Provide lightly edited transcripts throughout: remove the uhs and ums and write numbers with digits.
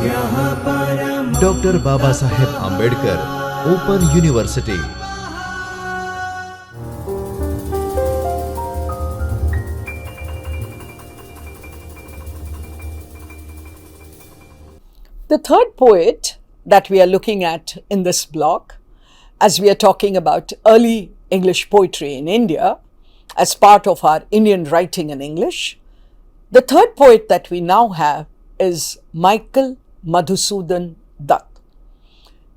Dr. Babasaheb Ambedkar, Open University. The third poet that we are looking at in this block, as we are talking about early English poetry in India as part of our Indian writing in English, the third poet that we now have is Michael Madhusudan Dutt.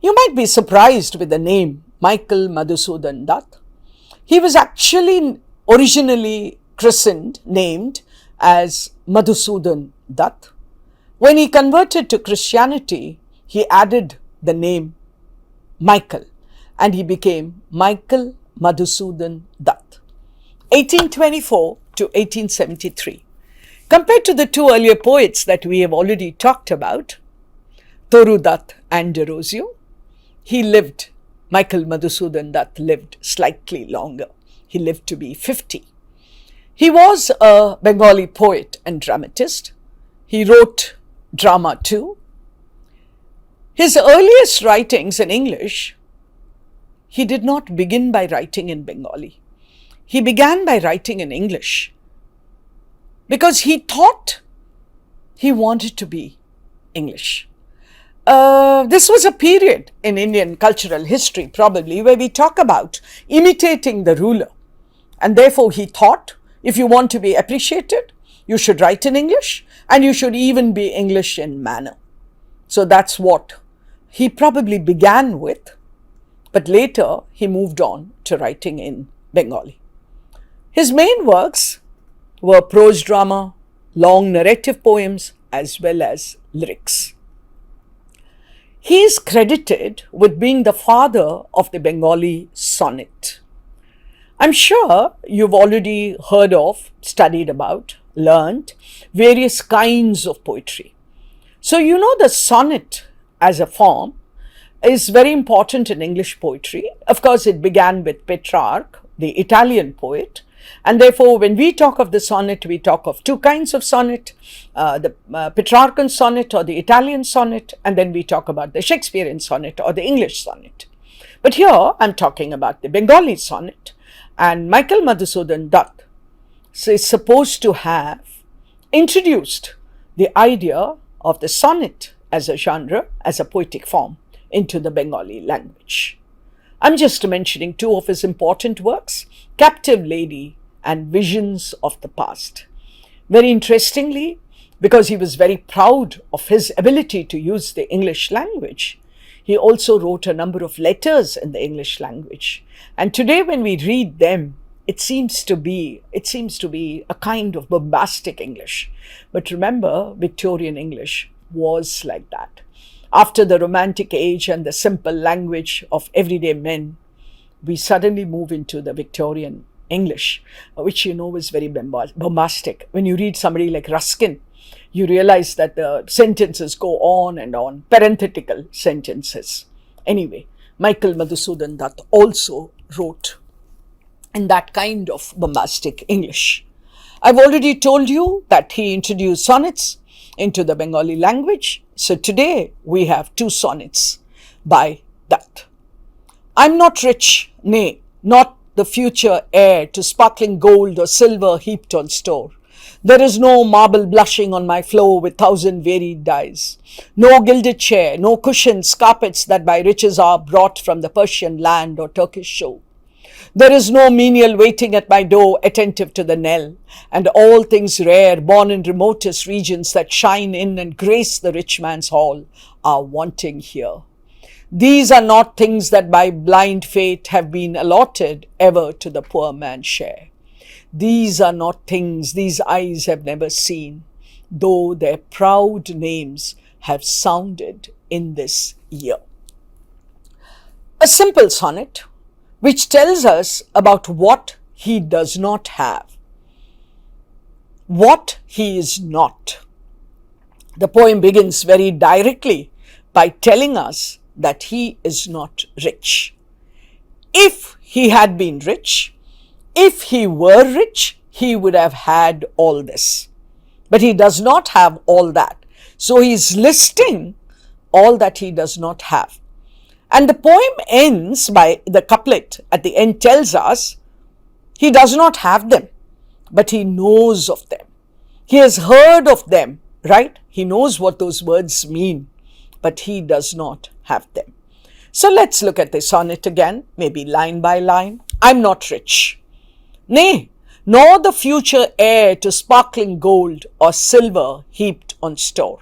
You might be surprised with the name Michael Madhusudan Dutt. He was actually originally named as Madhusudan Dutt. When he converted to Christianity, he added the name Michael and he became Michael Madhusudan Dutt. 1824 to 1873. Compared to the two earlier poets that we have already talked about, Toru Dutt and Derozio, Michael Madhusudan Dutt lived slightly longer. He lived to be 50. He was a Bengali poet and dramatist. He wrote drama too. His earliest writings in English, he did not begin by writing in Bengali. He began by writing in English because he thought he wanted to be English. This was a period in Indian cultural history probably where we talk about imitating the ruler, and therefore he thought if you want to be appreciated, you should write in English and you should even be English in manner. So that's what he probably began with, but later he moved on to writing in Bengali. His main works were prose drama, long narrative poems, as well as lyrics. He is credited with being the father of the Bengali sonnet. I'm sure you've already heard of, studied about, learned various kinds of poetry. So you know the sonnet as a form is very important in English poetry. Of course, it began with Petrarch, the Italian poet, and therefore when we talk of the sonnet, we talk of two kinds of sonnet, the Petrarchan sonnet or the Italian sonnet, and then we talk about the Shakespearean sonnet or the English sonnet. But here I'm talking about the Bengali sonnet, and Michael Madhusudan Dutt is supposed to have introduced the idea of the sonnet as a genre, as a poetic form, into the Bengali language. I'm just mentioning two of his important works, Captive Lady and Visions of the Past. Very interestingly, because he was very proud of his ability to use the English language, he also wrote a number of letters in the English language. And today when we read them, it seems to be a kind of bombastic English. But remember, Victorian English was like that. After the Romantic Age and the simple language of everyday men, we suddenly move into the Victorian English, which you know is very bombastic. When you read somebody like Ruskin, you realize that the sentences go on and on, parenthetical sentences. Anyway, Michael Madhusudan Dutt also wrote in that kind of bombastic English. I've already told you that he introduced sonnets into the Bengali language. So today we have two sonnets by Dutt. I'm not rich, nay, not the future heir to sparkling gold or silver heaped on store. There is no marble blushing on my floor with thousand varied dyes. No gilded chair, no cushions, carpets that by riches are brought from the Persian land or Turkish shore. There is no menial waiting at my door, attentive to the knell, and all things rare, born in remotest regions that shine in and grace the rich man's hall, are wanting here. These are not things that by blind fate have been allotted ever to the poor man's share. These are not things these eyes have never seen, though their proud names have sounded in this year. A simple sonnet, which tells us about what he does not have, what he is not. The poem begins very directly by telling us that he is not rich. If he had been rich, if he were rich, he would have had all this. But he does not have all that. So he's listing all that he does not have. And the poem ends by the couplet at the end tells us he does not have them, but he knows of them. He has heard of them, right? He knows what those words mean, but he does not have them. So let's look at the sonnet again, maybe line by line. I'm not rich, nay, nor the future heir to sparkling gold or silver heaped on store.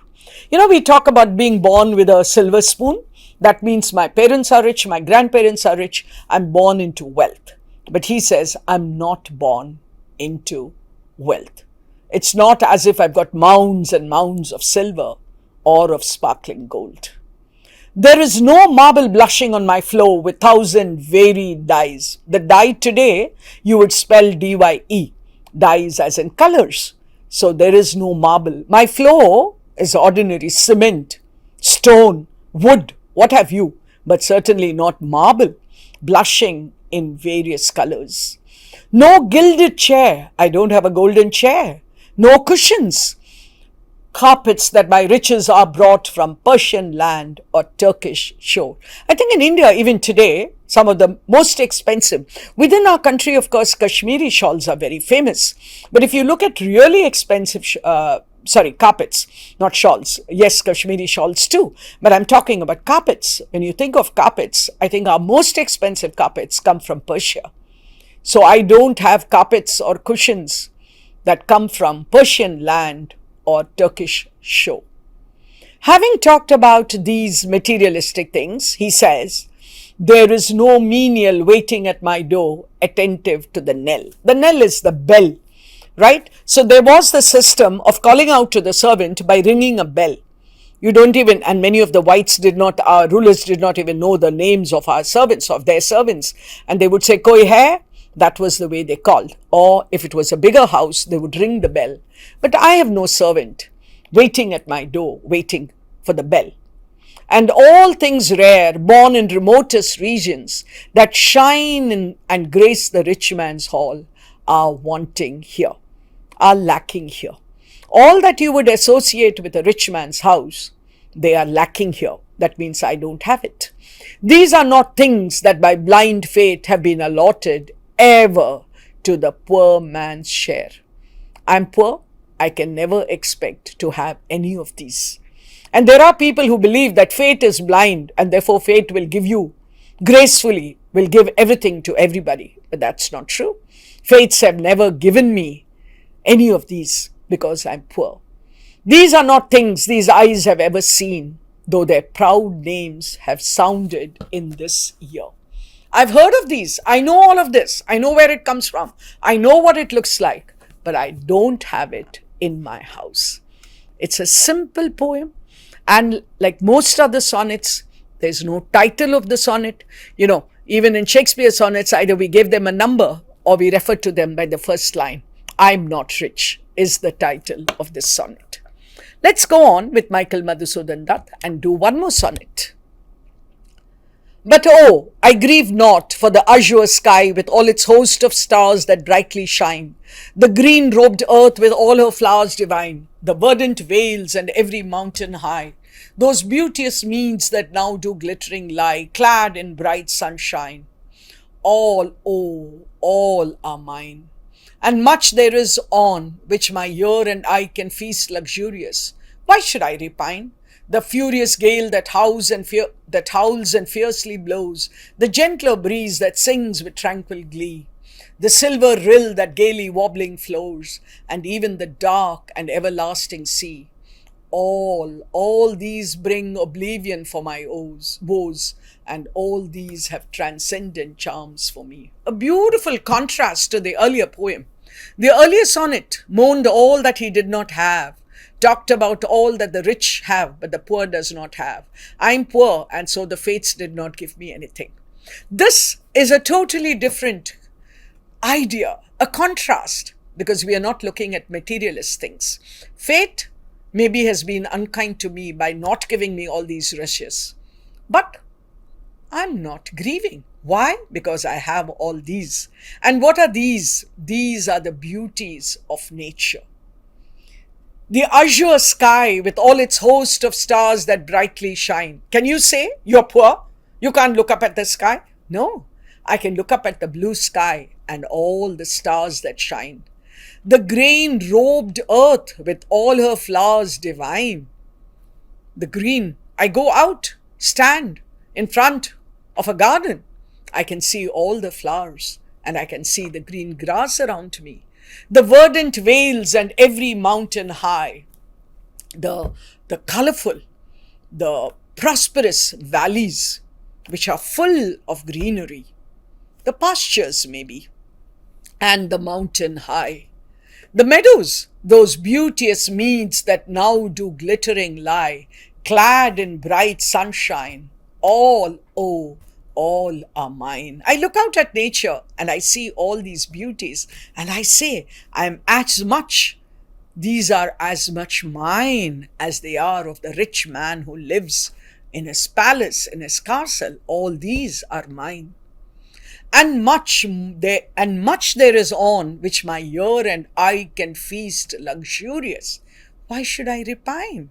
You know, we talk about being born with a silver spoon. That means my parents are rich, my grandparents are rich, I'm born into wealth. But he says, I'm not born into wealth. It's not as if I've got mounds and mounds of silver or of sparkling gold. There is no marble blushing on my floor with 1,000 varied dyes. The dye today, you would spell D-Y-E, dyes as in colors. So there is no marble. My floor is ordinary cement, stone, wood, what have you, but certainly not marble, blushing in various colors. No gilded chair. I don't have a golden chair. No cushions. Carpets that by riches are brought from Persian land or Turkish shore. I think in India, even today, some of the most expensive. Within our country, of course, Kashmiri shawls are very famous. But if you look at really expensive carpets, not shawls. Yes, Kashmiri shawls too. But I'm talking about carpets. When you think of carpets, I think our most expensive carpets come from Persia. So I don't have carpets or cushions that come from Persian land or Turkish shore. Having talked about these materialistic things, he says, there is no menial waiting at my door, attentive to the knell. The knell is the bell, right? So there was the system of calling out to the servant by ringing a bell. You don't even, and many of the whites did not, our rulers did not even know the names of our servants, of their servants. And they would say, koi hai? That was the way they called. Or if it was a bigger house, they would ring the bell. But I have no servant waiting at my door, waiting for the bell. And all things rare, born in remotest regions, that shine and grace the rich man's hall, are wanting here, are lacking here. All that you would associate with a rich man's house, they are lacking here. That means I don't have it. These are not things that by blind fate have been allotted ever to the poor man's share. I'm poor. I can never expect to have any of these. And there are people who believe that fate is blind and therefore fate will give you gracefully, will give everything to everybody. But that's not true. Fates have never given me any of these because I'm poor. These are not things these eyes have ever seen, though their proud names have sounded in this year. I've heard of these. I know all of this. I know where it comes from. I know what it looks like, but I don't have it in my house. It's a simple poem. And like most other sonnets, there's no title of the sonnet. You know, even in Shakespeare's sonnets, either we gave them a number or we refer to them by the first line. I'm not rich is the title of this sonnet. Let's go on with Michael Madhusudan Dutt and do one more sonnet. But oh, I grieve not for the azure sky with all its host of stars that brightly shine, the green-robed earth with all her flowers divine, the verdant vales and every mountain high, those beauteous meads that now do glittering lie, clad in bright sunshine. All, oh, all are mine, and much there is on which my ear and eye can feast luxurious. Why should I repine? The furious gale that howls and fiercely blows, the gentler breeze that sings with tranquil glee, the silver rill that gaily wobbling flows, and even the dark and everlasting sea. All these bring oblivion for my woes, and all these have transcendent charms for me. A beautiful contrast to the earlier poem. The earlier sonnet mourned all that he did not have, talked about all that the rich have, but the poor does not have. I'm poor, and so the fates did not give me anything. This is a totally different idea, a contrast, because we are not looking at materialist things. Fate maybe has been unkind to me by not giving me all these riches, but I'm not grieving. Why? Because I have all these. And what are these? These are the beauties of nature. The azure sky with all its host of stars that brightly shine. Can you say you're poor? You can't look up at the sky? No, I can look up at the blue sky and all the stars that shine. The grain-robed earth with all her flowers divine. The green, I go out, stand in front of a garden. I can see all the flowers and I can see the green grass around me, the verdant vales and every mountain high, the colorful, the prosperous valleys which are full of greenery, the pastures maybe, and the mountain high, the meadows, those beauteous meads that now do glittering lie, clad in bright sunshine, all, oh, all are mine. I look out at nature and I see all these beauties and I say, these are as much mine as they are of the rich man who lives in his palace, in his castle. All these are mine. And much there is on which my ear and eye can feast luxurious. Why should I repine?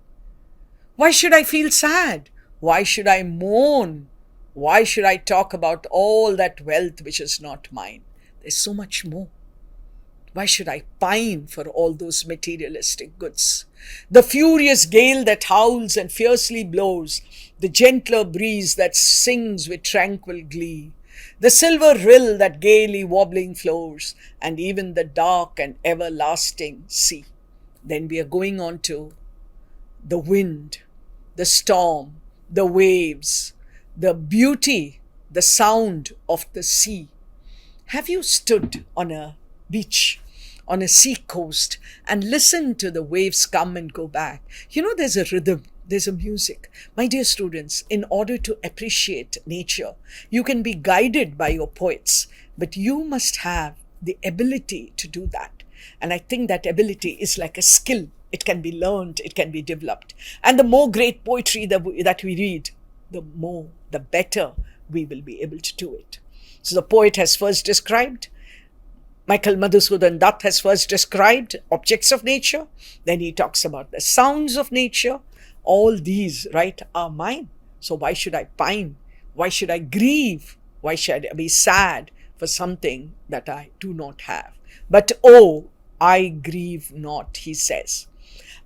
Why should I feel sad? Why should I mourn? Why should I talk about all that wealth which is not mine? There's so much more. Why should I pine for all those materialistic goods? The furious gale that howls and fiercely blows, the gentler breeze that sings with tranquil glee, the silver rill that gaily wobbling flows, and even the dark and everlasting sea. Then we are going on to the wind, the storm, the waves, the beauty, the sound of the sea. Have you stood on a beach, on a sea coast, and listened to the waves come and go back? You know, there's a rhythm, there's a music. My dear students, in order to appreciate nature, you can be guided by your poets, but you must have the ability to do that. And I think that ability is like a skill. It can be learned, it can be developed. And the more great poetry that we read, the better we will be able to do it. So the poet has first described, Michael Madhusudan Dutt has first described objects of nature. Then he talks about the sounds of nature. All these, right, are mine. So why should I pine? Why should I grieve? Why should I be sad for something that I do not have? But oh, I grieve not, he says.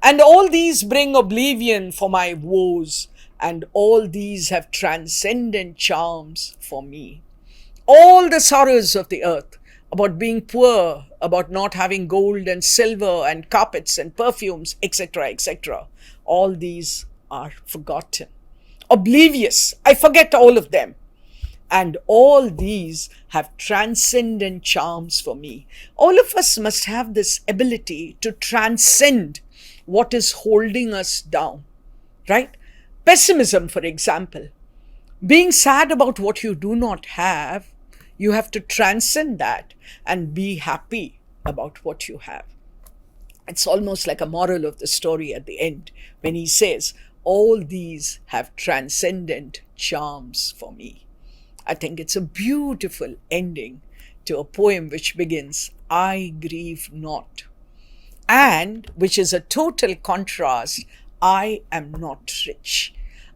And all these bring oblivion for my woes, and all these have transcendent charms for me. All the sorrows of the earth, about being poor, about not having gold and silver and carpets and perfumes, etc., etc., all these are forgotten. Oblivious, I forget all of them. And all these have transcendent charms for me. All of us must have this ability to transcend what is holding us down, right? Pessimism, for example. Being sad about what you do not have, you have to transcend that and be happy about what you have. It's almost like a moral of the story at the end when he says, all these have transcendent charms for me. I think it's a beautiful ending to a poem which begins, I grieve not, and which is a total contrast, I am not rich.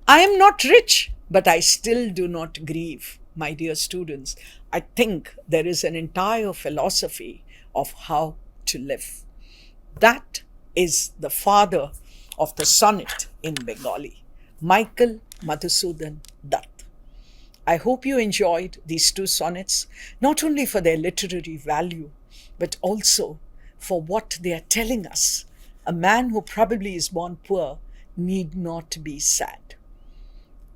I am not rich, but I still do not grieve. My dear students, I think there is an entire philosophy of how to live. That is the father of the sonnet in Bengali, Michael Madhusudan Dutt. I hope you enjoyed these two sonnets, not only for their literary value, but also for what they are telling us. A man who probably is born poor need not be sad.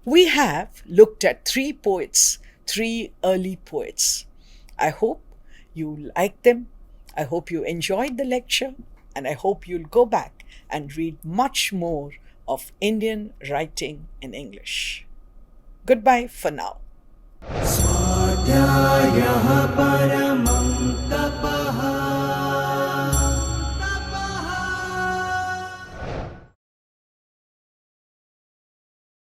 We have looked at three poets, three early poets. I hope you like them. I hope you enjoyed the lecture, and I hope you'll go back and read much more of Indian writing in English. Goodbye for now.